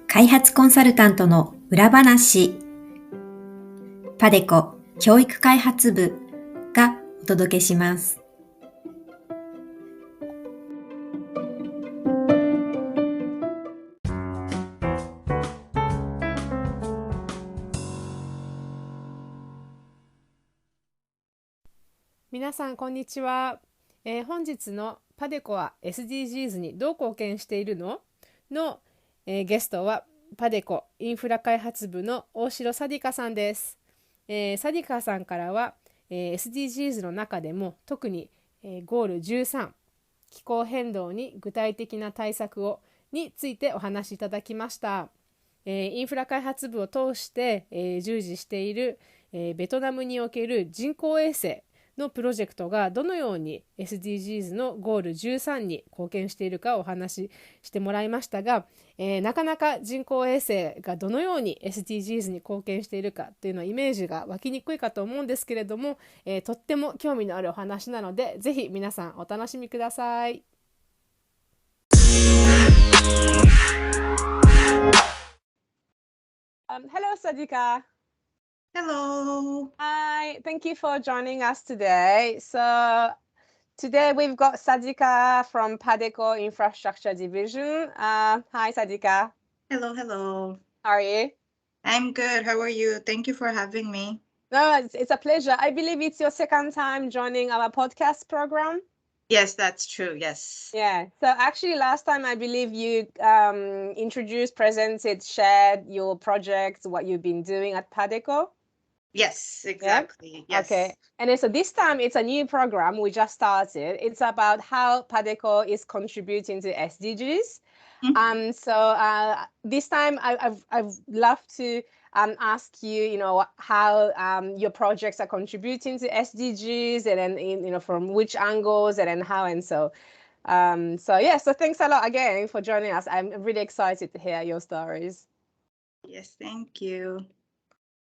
開発コンサルタントの裏話、パデコ教育開発部がお届けします。皆さんこんにちは。本日のパデコは SDGs にどう貢献しているののゲストはパデコインフラ開発部の大城サディカさんです。サディカさんからは、SDGs の中でも特に、ゴール13気候変動に具体的な対策をについてお話しいただきました。インフラ開発部を通して、従事している、ベトナムにおける人工衛星のプロジェクトがどのように SDGs のゴール13に貢献しているかをお話ししてもらいましたが、なかなか人工衛星がどのように SDGs に貢献しているかというのはイメージが湧きにくいかと思うんですけれども、とっても興味のあるお話なのでぜひ皆さんお楽しみください。Hello, Sadika. Hello. Hi, thank you for joining us today. So today we've got Sadika from PADECO Infrastructure Division. Hi, Sadika. Hello. How are you? I'm good. How are you? Thank you for having me. No, it's a pleasure. I believe it's your second time joining our podcast program. Yes, that's true. Yes. Yeah. So actually, last time I believe you introduced, presented, shared your projects, what you've been doing at PADECO. Yes, exactly. Yeah? Yes. Okay. And so this time it's a new program we just started. It's about how PADECO is contributing to SDGs. Mhm. So this time I've loved to ask you, how your projects are contributing to SDGs, and then from which angles, and then how, and so. So thanks a lot again for joining us. I'm really excited to hear your stories. Yes, thank you.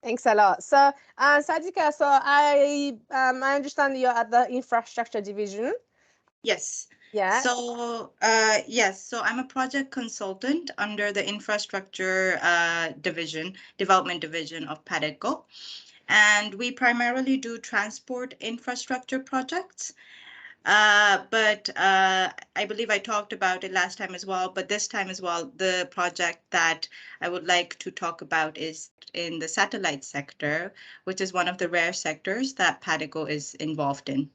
Thanks a lot. So, Sadika, so I understand you're at the infrastructure division. Yes. Yeah. So, yes. So I'm a project consultant under the infrastructure development division of PADECO, and we primarily do transport infrastructure projects. But I believe I talked about it last time as well, but this time as well, the project that I would like to talk about is in the satellite sector, which is one of the rare sectors that PADECO is involved in.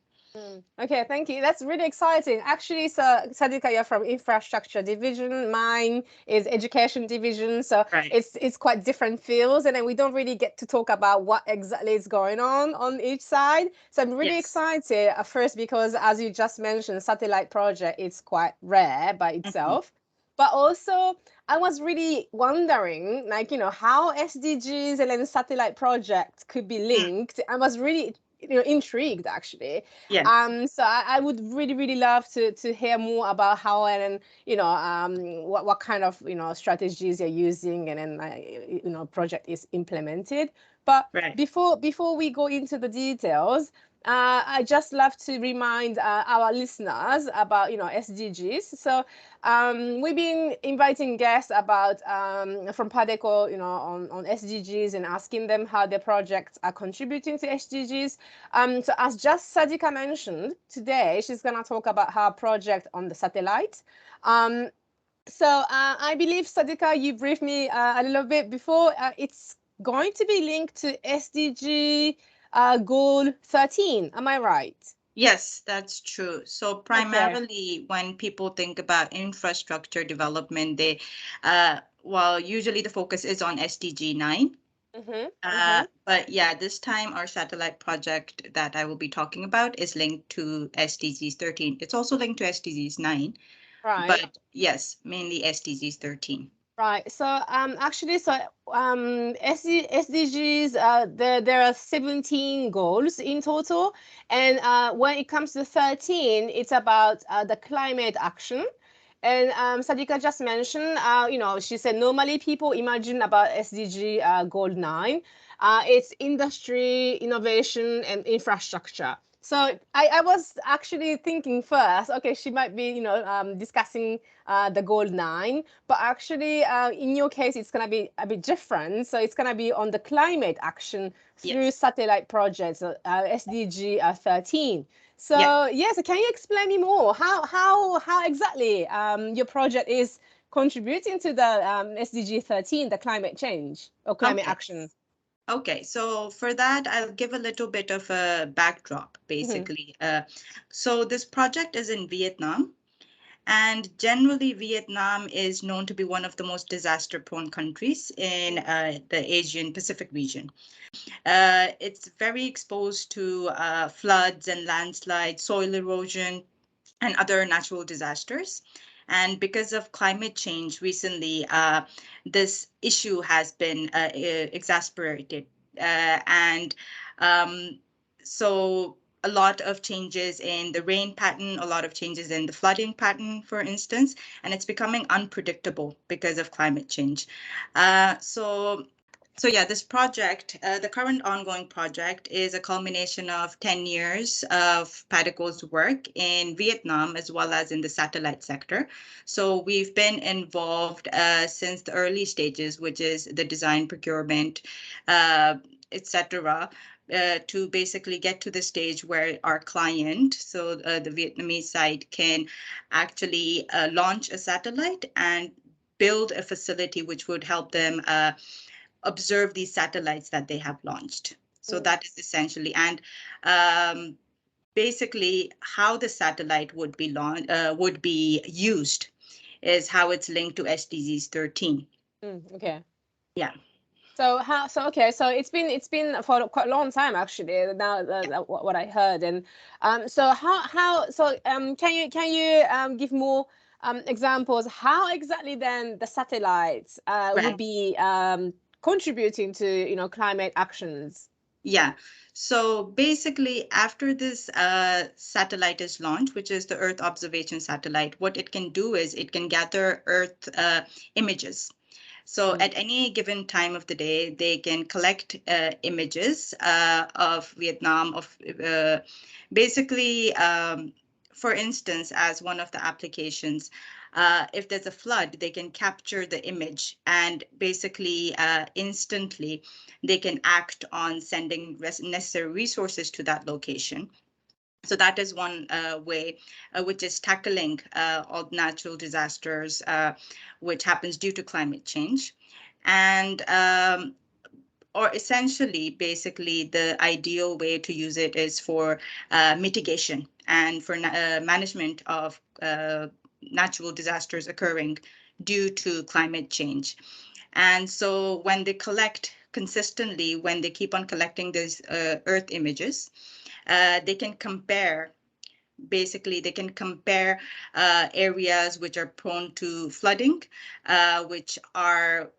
Okay, thank you. That's really exciting. Actually, so Sadika, you're from infrastructure division. Mine is education division. So Right. it's quite different fields, and then we don't really get to talk about what exactly is going on each side. So I'm really excited at first because, as you just mentioned, satellite project is quite rare by itself. But also, I was really wondering, how SDGs and then satellite projects could be linked. I was really intrigued actually. Yeah. So I would really love to hear more about how, and then what kind of strategies you're using, and then project is implemented. But Right. before we go into the details, I just love to remind our listeners about SDGs. So we've been inviting guests about from PADECO on SDGs, and asking them how their projects are contributing to SDGs. So as just Sadika mentioned, today she's going to talk about her project on the satellite. So I believe, Sadika, you briefed me a little bit before. It's going to be linked to SDG goal 13. Am I right? Yes, that's true. So primarily when people think about infrastructure development, they, usually the focus is on SDG 9. But yeah, this time our satellite project that I will be talking about is linked to SDGs 13. It's also linked to SDGs 9. Right. But yes, mainly SDGs 13. Right. So actually, SDGs, there are 17 goals in total, and when it comes to 13, it's about the climate action. And Sadika just mentioned, she said normally people imagine about SDG goal 9. It's industry, innovation, and infrastructure. So I was actually thinking first, okay, she might be, discussing the goal 9, but actually in your case, it's going to be a bit different. So it's going to be on the climate action through Yes. satellite projects, SDG 13. So yes, can you explain me more how exactly your project is contributing to the SDG 13, the climate change or climate action? Okay, so for that, I'll give a little bit of a backdrop, basically. So this project is in Vietnam, and generally Vietnam is known to be one of the most disaster-prone countries in the Asian Pacific region. It's very exposed to floods and landslides, soil erosion, and other natural disasters. And because of climate change recently, this issue has been exacerbated. So a lot of changes in the rain pattern, a lot of changes in the flooding pattern, for instance, and it's becoming unpredictable because of climate change. So yeah, this project, the current ongoing project, is a culmination of 10 years of PADECO's work in Vietnam as well as in the satellite sector. So we've been involved since the early stages, which is the design, procurement, etc., to basically get to the stage where our client, so the Vietnamese side, can actually launch a satellite and build a facility which would help them observe these satellites that they have launched. So that is essentially, and basically how the satellite would be used is how it's linked to SDGs 13. Okay. Yeah. So it's been for quite a long time actually. Now what I heard, and can you give more examples how exactly then the satellites would be contributing to climate actions? Yeah. So basically, after this satellite is launched, which is the Earth observation satellite, what it can do is it can gather Earth images. So at any given time of the day, they can collect images of Vietnam, of basically, for instance, as one of the applications, if there's a flood, they can capture the image and basically instantly they can act on sending necessary resources to that location. So that is one way, which is tackling all natural disasters, which happens due to climate change. And or essentially, basically, the ideal way to use it is for mitigation and for management of natural disasters occurring due to climate change. And so when they collect consistently, when they keep on collecting these Earth images, they can compare, basically they can compare areas which are prone to flooding, which are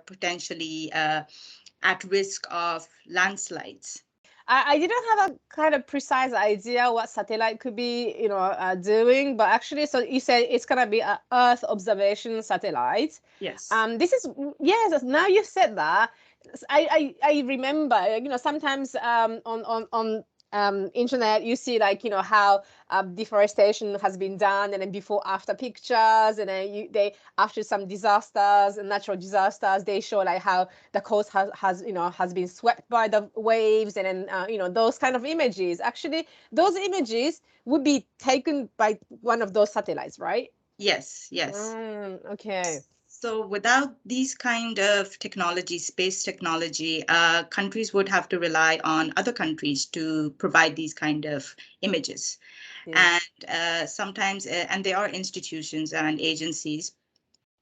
potentially at risk of landslides. I didn't have a kind of precise idea what satellite could be, doing, but actually, so you said it's gonna be an Earth observation satellite. Yes. This is, yes. Now you said that, I remember, sometimes on internet you see how deforestation has been done, and then before after pictures, and then they after some disasters and natural disasters they show how the coast has been swept by the waves, and then those kind of images. Actually, those images would be taken by one of those satellites, right? Yes. Okay. So without these kind of technology, space technology, countries would have to rely on other countries to provide these kind of images. Yes. And sometimes, and there are institutions and agencies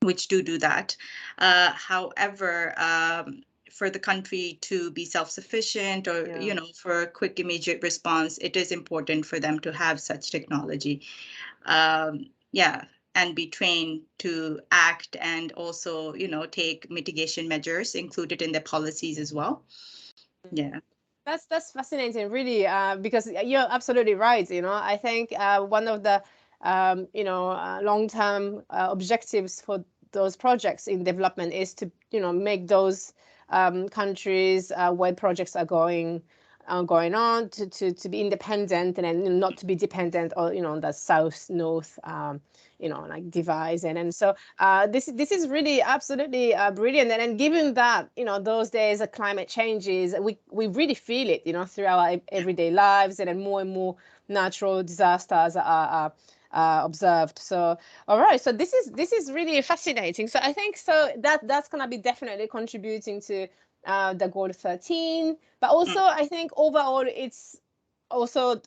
which do that. However, for the country to be self-sufficient or, for a quick, immediate response, it is important for them to have such technology. And be trained to act and also, take mitigation measures included in their policies as well. Yeah. That's fascinating, really, because you're absolutely right. I think one of the long-term objectives for those projects in development is to make those countries where projects are going going on to be independent and then not to be dependent on, on the south-north, like device. And so this is really absolutely brilliant. And then given that, those days of climate changes, we really feel it, through our everyday lives, and then more natural disasters are observed. So all right, so this is really fascinating. So I think that's going to be definitely contributing to the goal 13, but also I think overall it's also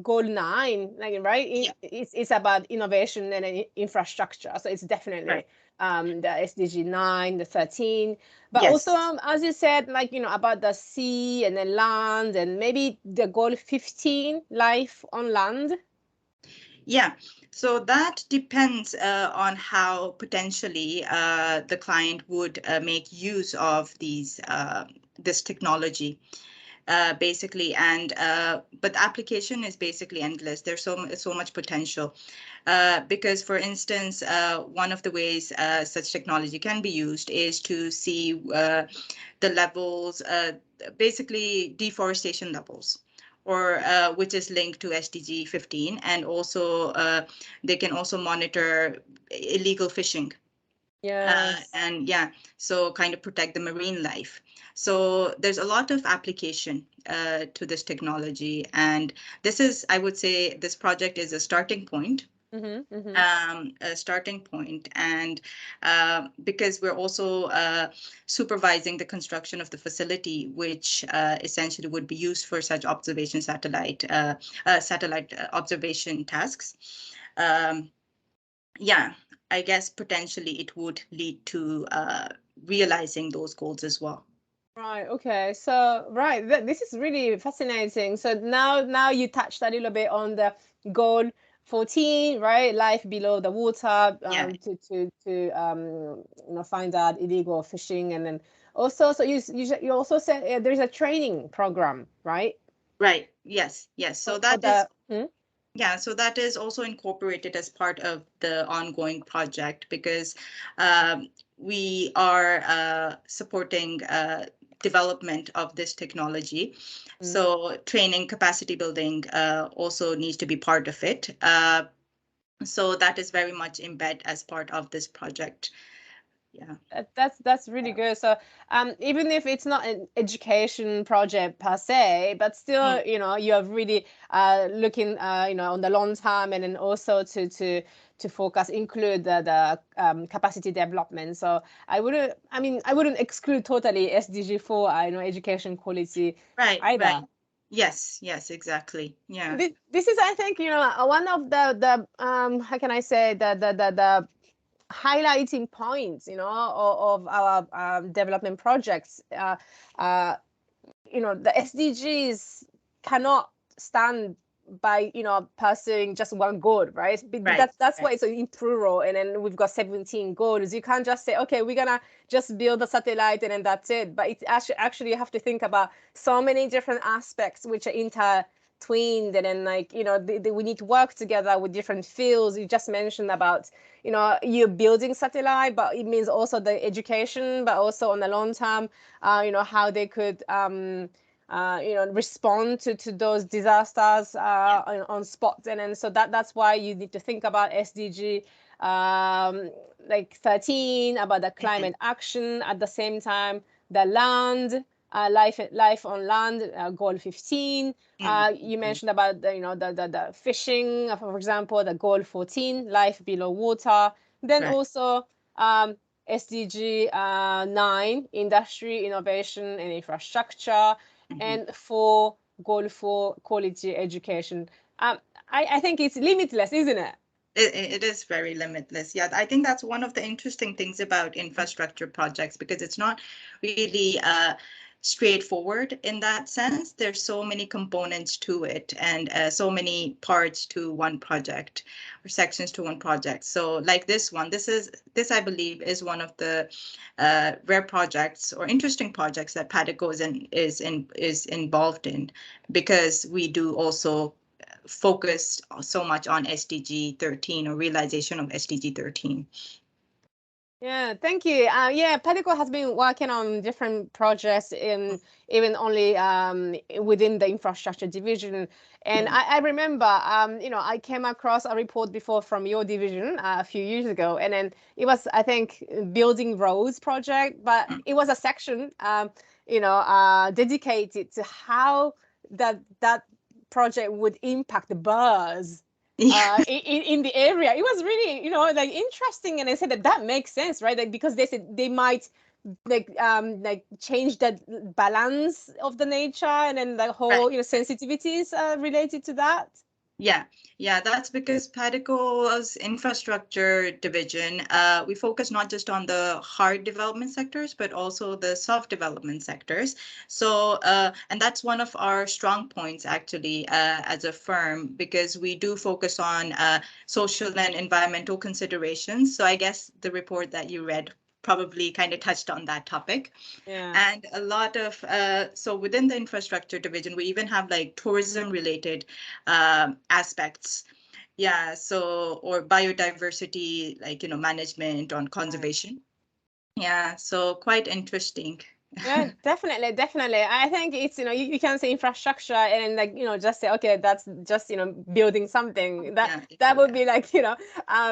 goal 9, like, right? It's about innovation and infrastructure. So it's definitely the SDG 9, the 13, but also as you said, like, about the sea and the land, and maybe the goal 15, life on land. Yeah, so that depends on how potentially the client would make use of this technology. Basically, and but the application is basically endless. There's so much potential because, for instance, one of the ways such technology can be used is to see the levels, basically deforestation levels, or which is linked to SDG 15, and also they can also monitor illegal fishing. And so kind of protect the marine life. So there's a lot of application to this technology, and this is, I would say, this project is a starting point. A starting point, and because we're also supervising the construction of the facility, which essentially would be used for such observation satellite observation tasks. I guess potentially it would lead to realizing those goals as well. Right. Okay. So this is really fascinating. So now you touched a little bit on the goal 14, right? Life below the water, to find out illegal fishing, and then also, so you also said there's a training program, right? Right. Yes. So so that is also incorporated as part of the ongoing project, because we are supporting development of this technology. So training, capacity building also needs to be part of it. So that is very much embedded as part of this project. That's really good. So even if it's not an education project per se, but still, you are really looking on the long term, and then also to focus, include the capacity development. So I wouldn't exclude totally SDG 4, education quality either. Right. Yes, exactly. Yeah. This is, I think, one of the how can I say, the highlighting points, of our development projects. The SDGs cannot stand by, pursuing just one goal, right? That's why it's in plural, and then we've got 17 goals. You can't just say, okay, we're gonna just build a satellite and then that's it. But it's actually you have to think about so many different aspects which are intertwined, and then we need to work together with different fields. You just mentioned about, you're building satellite, but it means also the education, but also on the long term, how they could respond to those disasters on spot. And then so that's why you need to think about SDG 13, about the climate action. At the same time, the land, life on land, goal 15. You mentioned about the fishing, for example, the goal 14, life below water. Then also SDG 9, industry, innovation, and infrastructure, and goal 4, quality education. I think it's limitless, isn't it? It is very limitless. Yeah, I think that's one of the interesting things about infrastructure projects, because it's not really straightforward in that sense. There's so many components to it, and so many parts to one project, or sections to one project. So like this one, this I believe is one of the rare projects or interesting projects that PADECO is involved in, because we do also focus so much on SDG 13, or realization of SDG 13. Yeah, thank you. Yeah, PADECO has been working on different projects in even only within the infrastructure division. And I remember, I came across a report before from your division a few years ago, and then it was, I think, building roads project, but it was a section, dedicated to how that project would impact the birds in the area. It was really, like interesting, and I said that makes sense, right? Like, because they said they might like change the balance of the nature, and then the whole sensitivities related to that. Yeah, that's because PADECO's infrastructure division, we focus not just on the hard development sectors, but also the soft development sectors. So, and that's one of our strong points actually as a firm, because we do focus on social and environmental considerations. So I guess the report that you read probably kind of touched on that topic. And a lot of, so within the infrastructure division, we even have like tourism related aspects. Yeah, so, or biodiversity, like, management on conservation. Yeah, so quite interesting. Yeah, definitely. I think it's, you can say infrastructure and like, just say, okay, that's just, building something. That would be like,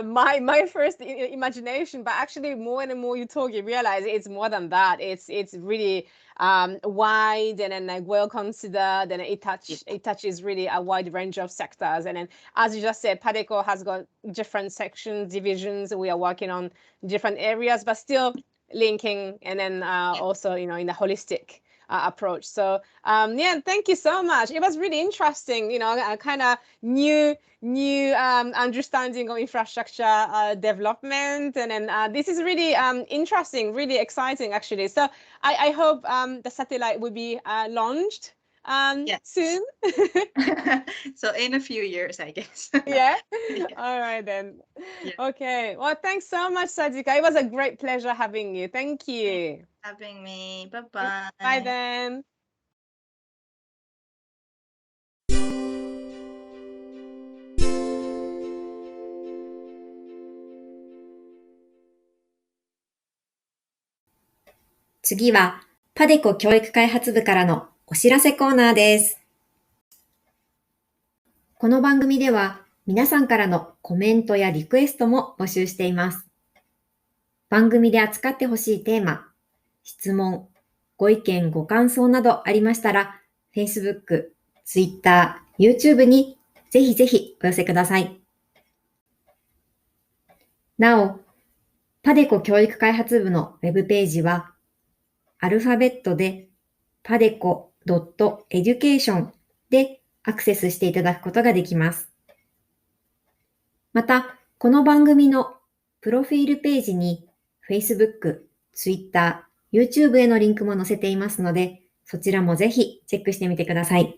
my first imagination, but actually more and more you talk, you realize it's more than that. It's really wide and then like well considered, and it touches really a wide range of sectors. And then, as you just said, PADECO has got different sections, divisions. We are working on different areas, but still linking, and then also in a holistic approach. So thank you so much. It was really interesting, a kind of new understanding of infrastructure development, and then this is really interesting, really exciting actually. So I hope the satellite will be launched soon. So in a few years, I guess. Yeah. All right then. Okay. Well, thanks so much, Sadika. It was a great pleasure having you. Thank you. Thanks for having me. Bye-bye. Bye then.次は、パデコ教育開発部からのお知らせコーナーです。この番組では、皆さんからのコメントやリクエストも募集しています。番組で扱ってほしいテーマ、質問、ご意見、ご感想などありましたら、Facebook、Twitter、YouTube にぜひぜひお寄せください。なお、パデコ教育開発部のウェブページは、アルファベットで padeco.education でアクセスしていただくことができます。また、この番組のプロフィールページに Facebook、Twitter、YouTube へのリンクも載せていますので、そちらもぜひチェックしてみてください。